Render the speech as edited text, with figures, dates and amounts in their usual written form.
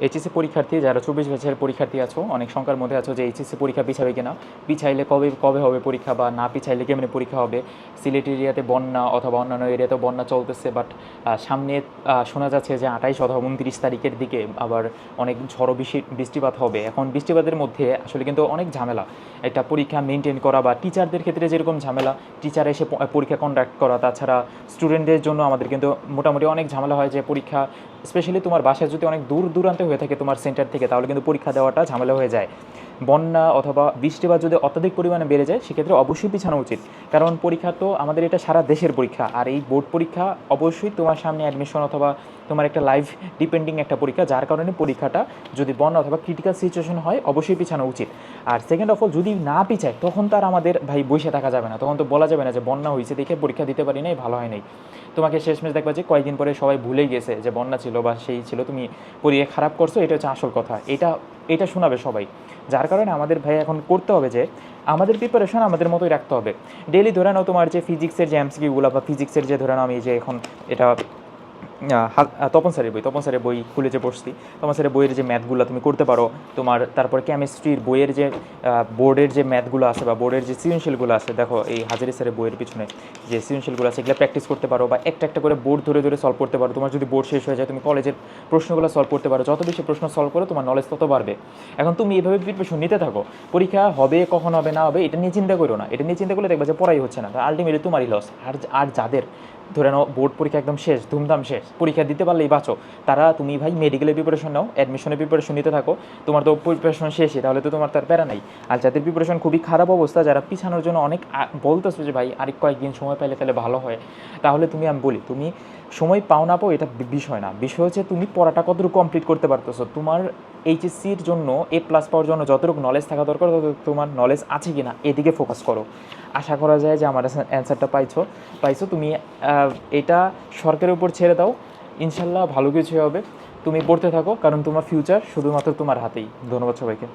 HSC পরীক্ষার্থী যারা 24 ব্যাচের পরীক্ষার্থী আছো, অনেক সংখ্যার মধ্যে আছো যে এইচএসসি পরীক্ষা পিছাবে কিনা, পিছাইলে কবে কবে হবে পরীক্ষা, বা না পিছাইলে কেমনি পরীক্ষা হবে। সিলেট এরিয়াতে বন্যা অথবা অন্যান্য এরিয়াতেও বন্যা চলতেছে, বাট সামনে শোনা যাচ্ছে যে 28 অথবা 29 তারিখের দিকে আবার অনেক ঝড়ো বৃষ্টিপাত হবে। এখন বৃষ্টিপাতের মধ্যে আসলে কিন্তু অনেক ঝামেলা একটা পরীক্ষা মেনটেন করা, বা টিচারদের ক্ষেত্রে যেরকম ঝামেলা টিচার এসে পরীক্ষা কন্ডাক্ট করা, তাছাড়া স্টুডেন্টদের জন্য আমাদের কিন্তু মোটামুটি অনেক ঝামেলা হয় যে পরীক্ষা, স্পেশালি তোমার বাসায় যদি অনেক দূর দূরান্তে হয়ে থাকে তোমার সেন্টার থেকে, তাহলে কিন্তু পরীক্ষা দেওয়াটা ঝামেলা হয়ে যায়। বন্যা অথবা বৃষ্টিপাত যদি অত্যাধিক পরিমাণে বেড়ে যায় সেক্ষেত্রে অবশ্যই পিছানো উচিত, কারণ পরীক্ষা তো আমাদের এটা সারা দেশের পরীক্ষা, আর এই বোর্ড পরীক্ষা অবশ্যই তোমার সামনে অ্যাডমিশন অথবা তোমার একটা লাইফ ডিপেন্ডিং একটা পরীক্ষা, যার কারণে পরীক্ষাটা যদি বন্যা অথবা ক্রিটিক্যাল সিচুয়েশন হয় অবশ্যই পিছানো উচিত। আর সেকেন্ড অফ অল, যদি না পিছায় তখন তার আমাদের ভাই বসে থাকা যাবে না, তখন তো বলা যাবে না যে বন্যা হয়েছে দেখে পরীক্ষা দিতে পারি নাই, ভালো হয় নাই। তোমাকে শেষমেশ দেখবা যে কয়েকদিন পরে সবাই ভুলেই গেছে যে বন্যা ছিল বা সেই ছিল, তুমি পরীক্ষা খারাপ করছো, এটা হচ্ছে আসল কথা। এটা শোনাবে সবাই, যার কারণে আমাদের ভাই এখন করতে হবে যে আমাদের প্রিপারেশন আমাদের মতোই রাখতে হবে। ডেইলি ধরে নাও তোমার যে ফিজিক্সের যে এমসিকিউগুলো, বা ফিজিক্সের যে ধরে নাও আমি যে এখন এটা তপন স্যারের বই খুলে যে পড়ছি, তপন স্যারের বইয়ের যে ম্যাথগুলো তুমি করতে পারো। তোমার তারপর কেমিস্ট্রির বইয়ের যে বোর্ডের যে ম্যাথগুলো আছে বা বোর্ডের যে সৃজনশীলগুলো আছে, দেখো এই হাজারি স্যারের বইয়ের পিছনে যে সৃজনশীলগুলো আছে এগুলো প্র্যাকটিস করতে পারো, বা একটা একটা করে বোর্ড ধরে ধরে সলভ করতে পারো। তোমার যদি বোর্ড শেষ হয়ে যায় তুমি কলেজের প্রশ্নগুলো সলভ করতে পারো, যত বেশি প্রশ্ন সলভ করো তোমার নলেজ তত বাড়বে। এখন তুমি এইভাবে প্রিপারেশন নিতে থাকো, পরীক্ষা হবে কখন হবে না হবে এটা নিয়ে চিন্তা করো না, এটা নিয়ে চিন্তা করলে দেখবে যে পড়াই হচ্ছে না, আলটিমেটলি তোমারই লস। আর যাদের ধরে নাও বোর্ড পরীক্ষা একদম শেষ, ধুমধাম শেষ, পরীক্ষা দিতে পারলেই বাঁচো, তারা তুমি ভাই মেডিকেলের প্রিপারেশন নাও, অ্যাডমিশনের প্রিপারেশন নিতে থাকো, তোমার তো প্রিপারেশন শেষই, তাহলে তো তোমার তার প্যারা নাই। আর যাদের প্রিপারেশন খুবই খারাপ অবস্থা, যারা পিছানোর জন্য অনেক বলতেছো যে ভাই আরেক কয়েকদিন সময় পাইলে তাহলে ভালো হয়, তাহলে তুমি আমি বলি তুমি সময় পাও না পাও এটা বিষয় না, বিষয় হচ্ছে তুমি পড়াটা কতটুকু কমপ্লিট করতে পারতেছো। তোমার এইচএসসির জন্য A+ পাওয়ার জন্য যতটুকু নলেজ থাকা দরকার ততটুকু তোমার নলেজ আছে কি না এদিকে ফোকাস করো। আশা করা যায় যে আমার অ্যান্সারটা পাইছো তুমি। এটা সরকারের উপর ছেড়ে দাও, ইনশাল্লাহ ভালো কিছু হবে। তুমি পড়তে থাকো, কারণ তোমার ফিউচার শুধুমাত্র তোমার হাতেই। ধন্যবাদ সবাইকে।